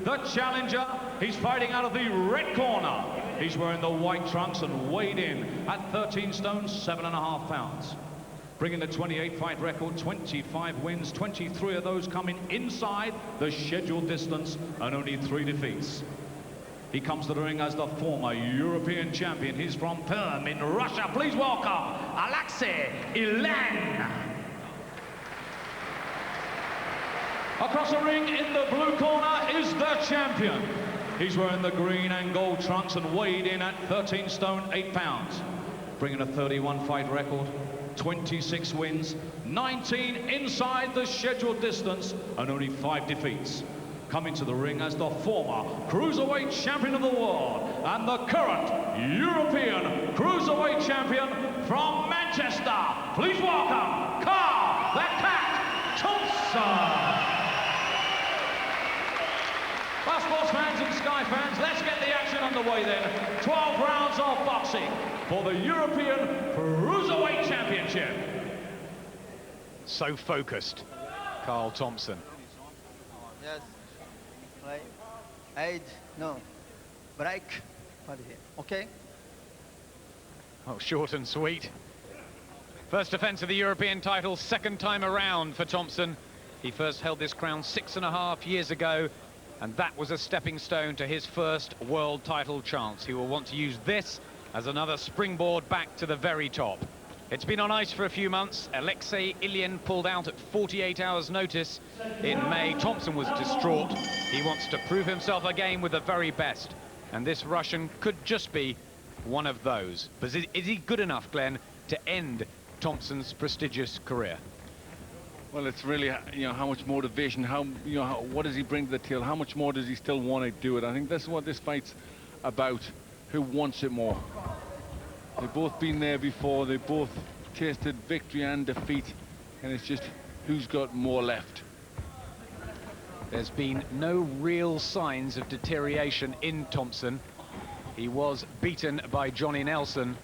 the challenger. He's fighting out of the red corner. He's wearing the white trunks and weighed in at 13 stone, 7.5 pounds. Bringing the 28-fight record, 25 wins, 23 of those coming inside the scheduled distance, and only 3 defeats. He comes to the ring as the former European champion. He's from Perm in Russia. Please welcome Alexei Ilyin. Across the ring in the blue corner is the champion. He's wearing the green and gold trunks and weighed in at 13 stone, 8 pounds. Bringing a 31-fight record, 26 wins, 19 inside the scheduled distance, and only 5 defeats. Coming to the ring as the former Cruiserweight champion of the world and the current European Cruiserweight champion from Manchester. Please welcome Carl the Cat Thompson. Well, sports fans and Sky fans, let's get the action underway then. 12 rounds of boxing for the European Cruiserweight Championship. So focused, Carl Thompson. Yes. Right. Aid. No. Break. Okay. Oh, short and sweet. First defense of the European title, second time around for Thompson. He first held this crown 6.5 years ago, and that was a stepping stone to his first world title chance. He will want to use this as another springboard back to the very top. It's been on ice for a few months. Alexei Ilyin pulled out at 48 hours notice in May. Thompson was distraught. He wants to prove himself again with the very best. And this Russian could just be one of those. But is he good enough, Glenn, to end Thompson's prestigious career? Well, it's really, how much motivation, what does he bring to the table? How much more does he still want to do it? I think that's what this fight's about. Who wants it more? They've both been there before. They've both tasted victory and defeat, and it's just who's got more left. There's been no real signs of deterioration in Thompson. He was beaten by Johnny Nelson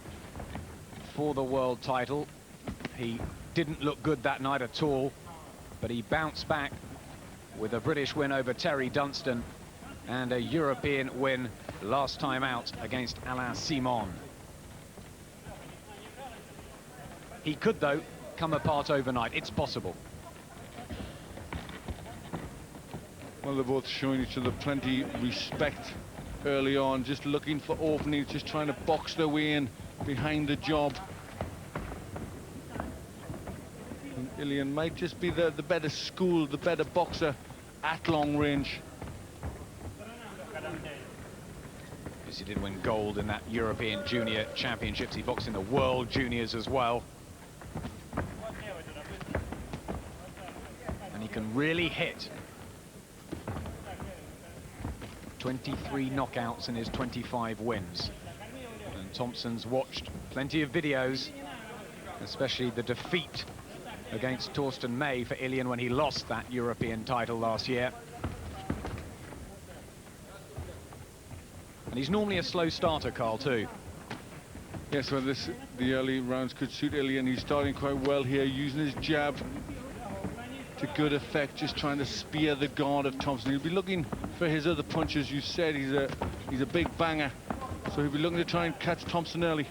for the world title. He didn't look good that night at all, but he bounced back with a British win over Terry Dunstan and a European win last time out against Alain Simon. He could, though, come apart overnight. It's possible. Well, they're both showing each other plenty of respect early on, just looking for openings, just trying to box their way in behind the job. And Ilyin might just be the better school, the better boxer at long range. Yes, he did win gold in that European Junior Championships. He boxed in the World Juniors as well. And he can really hit. 23 knockouts in his 25 wins. And Thompson's watched plenty of videos, especially the defeat against Torsten May for Ilyin when he lost that European title last year. And he's normally a slow starter, Carl, too. Yes, well, the early rounds could suit Ilyin. He's starting quite well here, using his jab to good effect, just trying to spear the guard of Thompson. He'll be looking for his other punches. You said he's a big banger, so he'll be looking to try and catch Thompson early.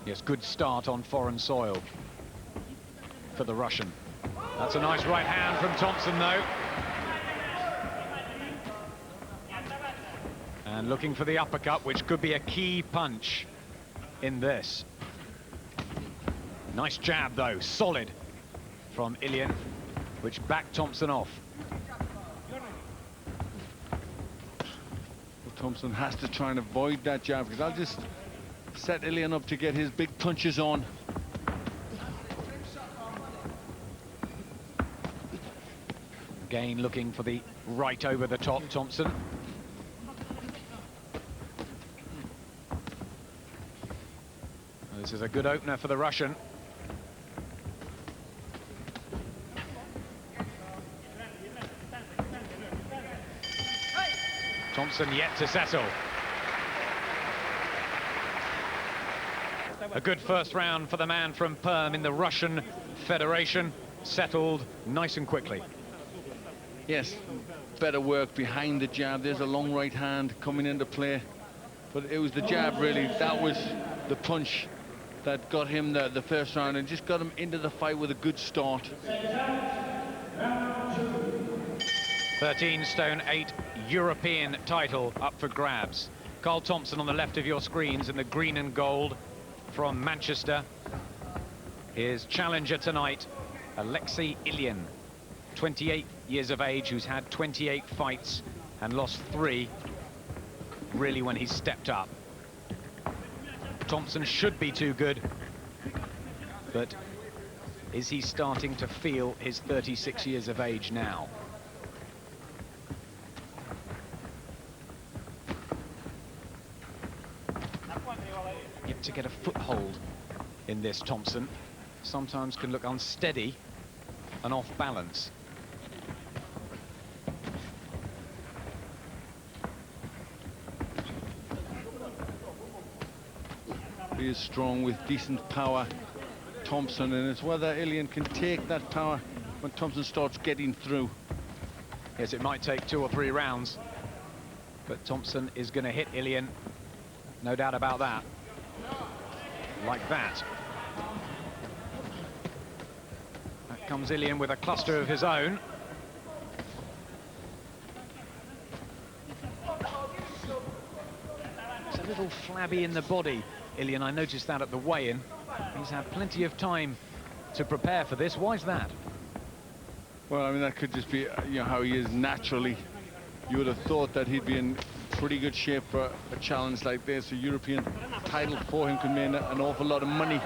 Yes, good start on foreign soil for the Russian. That's a nice right hand from Thompson, though. And looking for the uppercut, which could be a key punch in this. Nice jab, though, solid from Ilyin, which backed Thompson off. Well, Thompson has to try and avoid that jab, because I'll just set Ilyin up to get his big punches on. Again, looking for the right over the top, Thompson. This is a good opener for the Russian. Thompson yet to settle. A good first round for the man from Perm in the Russian Federation. Settled nice and quickly. Yes, better work behind the jab. There's a long right hand coming into play. But it was the jab, really. That was the punch that got him the first round and just got him into the fight with a good start. 13 stone 8 European title up for grabs. Carl Thompson on the left of your screens in the green and gold from Manchester. His challenger tonight, Alexei Ilyin, 28 years of age, who's had 28 fights and lost 3, really, when he stepped up. Thompson should be too good, but is he starting to feel his 36 years of age now? Yet to get a foothold in this, Thompson sometimes can look unsteady and off balance. He is strong with decent power, Thompson, and it's whether Ilyin can take that power when Thompson starts getting through. Yes, it might take 2 or 3 rounds, but Thompson is going to hit Ilyin, no doubt about that. Like that. That comes Ilyin with a cluster of his own. He's a little flabby in the body, Ilyin. I noticed that at the weigh-in. He's had plenty of time to prepare for this. Why is that? Well, I mean, that could just be, you know, how he is naturally. You would have thought that he'd be in pretty good shape for a challenge like this. A European title for him could mean an awful lot of money.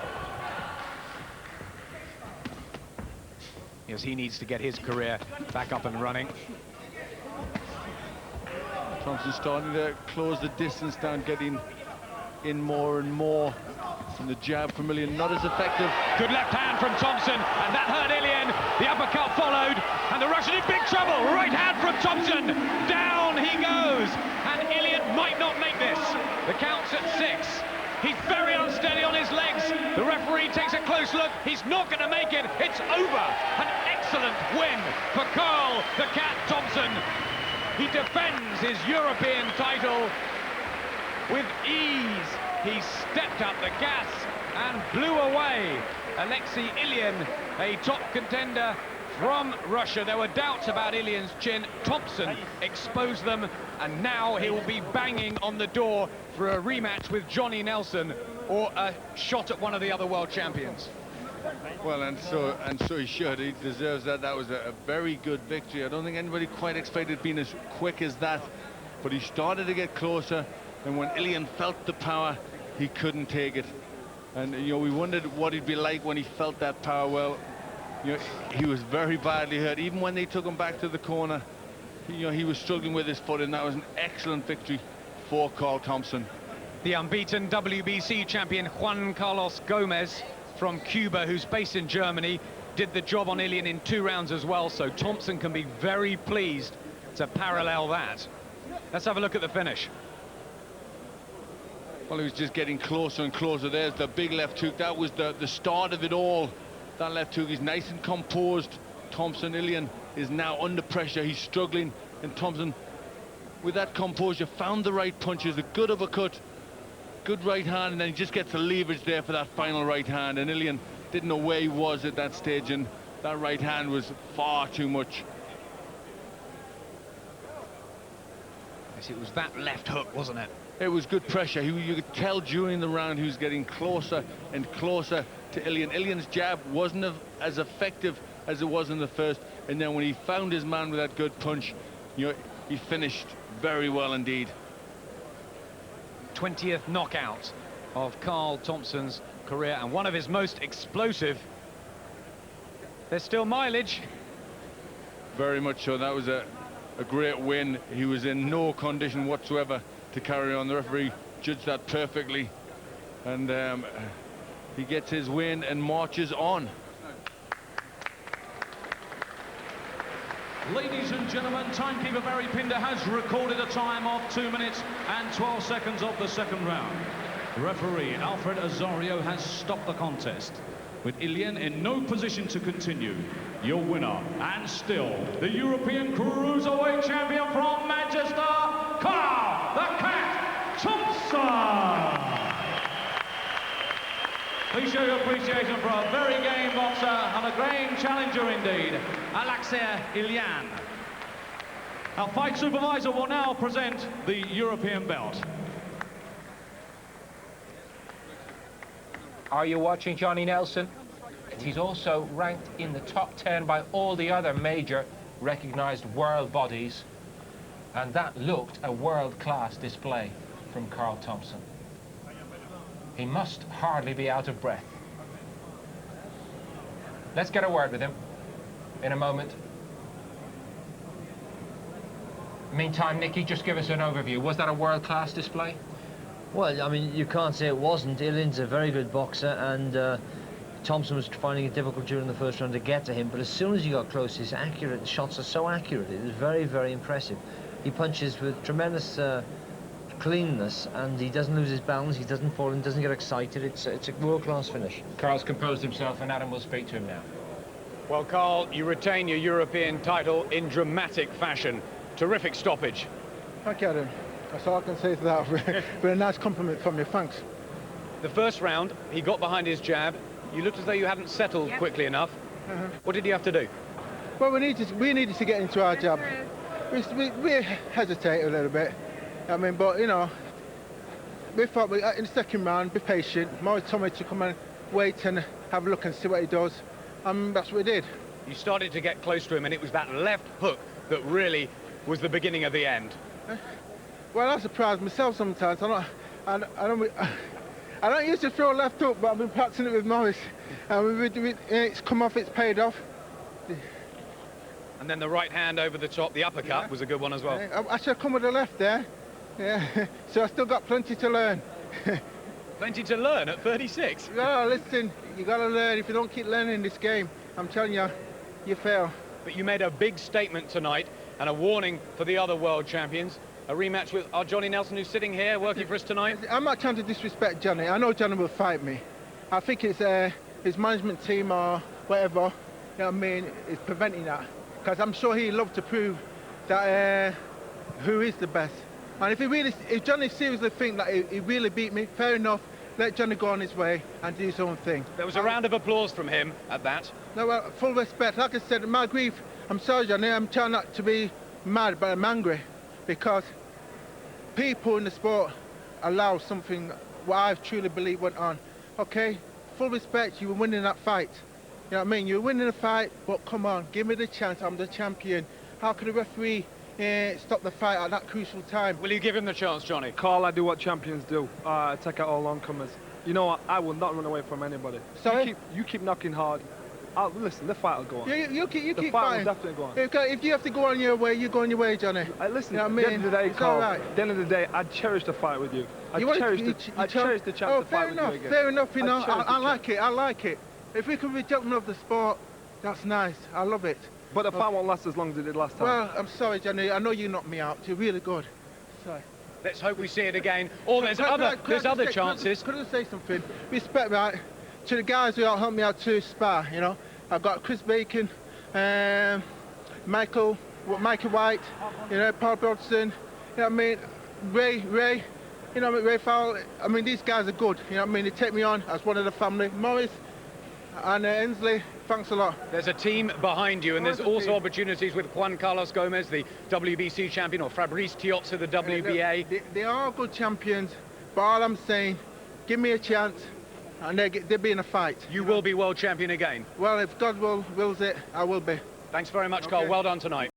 Yes, he needs to get his career back up and running. Thompson starting to close the distance down, getting in more and more. And the jab from Ilyin not as effective. Good left hand from Thompson, and that hurt Ilyin. The uppercut followed, and the Russian in big trouble. Right hand from Thompson. Down he goes, and Ilyin might not make this. The count's at 6. He's very unsteady on his legs. The referee takes a close look. He's not going to make it. It's over. An excellent win for Carl the Cat Thompson. He defends his European title with ease. He stepped up the gas and blew away Alexei Ilyin, a top contender from Russia. There were doubts about Ilyin's chin. Thompson exposed them, and now he will be banging on the door for a rematch with Johnny Nelson or a shot at one of the other world champions. Well, and so he should. He deserves that. That was a very good victory. I don't think anybody quite expected it being as quick as that, but he started to get closer, and when Ilyin felt the power, he couldn't take it. And, you know, we wondered what he'd be like when he felt that power. Well, you know, he was very badly hurt. Even when they took him back to the corner, you know, he was struggling with his foot, and that was an excellent victory for Carl Thompson. The unbeaten WBC champion Juan Carlos Gomez from Cuba, who's based in Germany, did the job on Ilyin in 2 rounds as well, so Thompson can be very pleased to parallel that. Let's have a look at the finish. Well, he was just getting closer and closer. There's the big left hook. That was the start of it all. That left hook is nice and composed. Thompson, Ilyin is now under pressure. He's struggling, and Thompson, with that composure, found the right punches, a good uppercut, good right hand, and then he just gets the leverage there for that final right hand. And Ilyin didn't know where he was at that stage, and that right hand was far too much. Yes, it was that left hook, wasn't it? It was good pressure. You could tell during the round he was getting closer and closer to Ilyin. Ilyin's jab wasn't as effective as it was in the first, and then when he found his man with that good punch, you know, he finished very well indeed. 20th knockout of Carl Thompson's career, and one of his most explosive. There's still mileage. Very much so. That was a great win. He was in no condition whatsoever to carry on. The referee judged that perfectly, and he gets his win and marches on. Ladies and gentlemen, timekeeper Barry Pinder has recorded a time of 2 minutes and 12 seconds of the second round. Referee Alfred Azario has stopped the contest. with Ilyin in no position to continue. Your winner, and still the European Cruiserweight champion from Manchester, Carl the Cat Thompson. Please show your appreciation for a very game boxer and a great challenger indeed, Alexei Ilyin. Our fight supervisor will now present the European belt. Are you watching Johnny Nelson? He's also ranked in the top 10 by all the other major recognized world bodies, and that looked a world-class display from Carl Thompson. He must hardly be out of breath. Let's get a word with him in a moment. Meantime, Nicky, just give us an overview. Was that a world-class display? Well, I mean, you can't say it wasn't. Ilyin's a very good boxer, and Thompson was finding it difficult during the first round to get to him, but as soon as he got close, his shots are so accurate. It was very, very impressive. He punches with tremendous cleanness, and he doesn't lose his balance, he doesn't fall and doesn't get excited. It's a world-class finish. Carl's composed himself, and Adam will speak to him now. Well, Carl, you retain your European title in dramatic fashion. Terrific stoppage. Thank you, Adam. That's all I can say to that. But a nice compliment from you, thanks. The first round, he got behind his jab. You looked as though you hadn't settled quickly enough. What did you have to do? Well, we needed to get into our jab. We hesitate a little bit. I mean, but, you know, we thought in the second round, be patient. Morris told me to come and wait and have a look and see what he does. That's what we did. You started to get close to him, and it was that left hook that really was the beginning of the end. Well, I surprise myself sometimes. I don't usually throw a left hook, but I've been practicing it with Morris. It's come off, it's paid off. And then the right hand over the top, the uppercut was a good one as well. I should have come with the left there. Yeah, so I still got plenty to learn. Plenty to learn at 36. No, listen, you got to learn. If you don't keep learning this game, I'm telling you, you fail. But you made a big statement tonight and a warning for the other world champions. A rematch with our Johnny Nelson, who's sitting here working for us tonight. I'm not trying to disrespect Johnny. I know Johnny will fight me. I think it's his management team or whatever, you know what I mean, is preventing that. Because I'm sure he'd love to prove that who is the best. And if Johnny seriously thinks that he really beat me, fair enough. Let Johnny go on his way and do his own thing. There was a round of applause from him at that. No, well, full respect. Like I said, my grief, I'm sorry, Johnny, I'm trying not to be mad, but I'm angry. Because people in the sport allow something what I truly believe went on. Okay, full respect, you were winning that fight. You know what I mean? You were winning the fight, but come on, give me the chance, I'm the champion. How could a referee stop the fight at that crucial time? Will you give him the chance, Johnny? Carl, I do what champions do. I take out all oncomers. You know what? I will not run away from anybody. Sorry? You keep knocking hard. Listen, the fight will go on. You keep the fight fighting. will definitely go on. If you have to go on your way, you go on your way, Johnny. Listen, you know at the end of the day, Carl, right. at the end of the day, I cherish the fight with you. I cherish the chance to fight with you again. Fair enough, you know. I like it. If we could be jumping off the sport, that's nice. I love it. But the fight won't last as long as it did last time. Well, I'm sorry, Johnny. I know you knocked me out. You're really good. Sorry. Let's hope we see it again. Or there's other chances. Could I say something? Respect, right, to the guys who helped me out to spar, you know. I've got Chris Bacon, Michael White, you know, Paul Brodson, you know what I mean, Ray, you know, Ray Fowle. I mean, these guys are good, you know what I mean, they take me on as one of the family. Morris and Inslee, thanks a lot. There's a team behind you, and there's also opportunities with Juan Carlos Gomez, the WBC champion, or Fabrice Tiozza, the WBA. They are good champions, but all I'm saying, give me a chance. And they'll be in a fight. You will be world champion again. Well, if God wills it, I will be. Thanks very much, Carl. Well done tonight.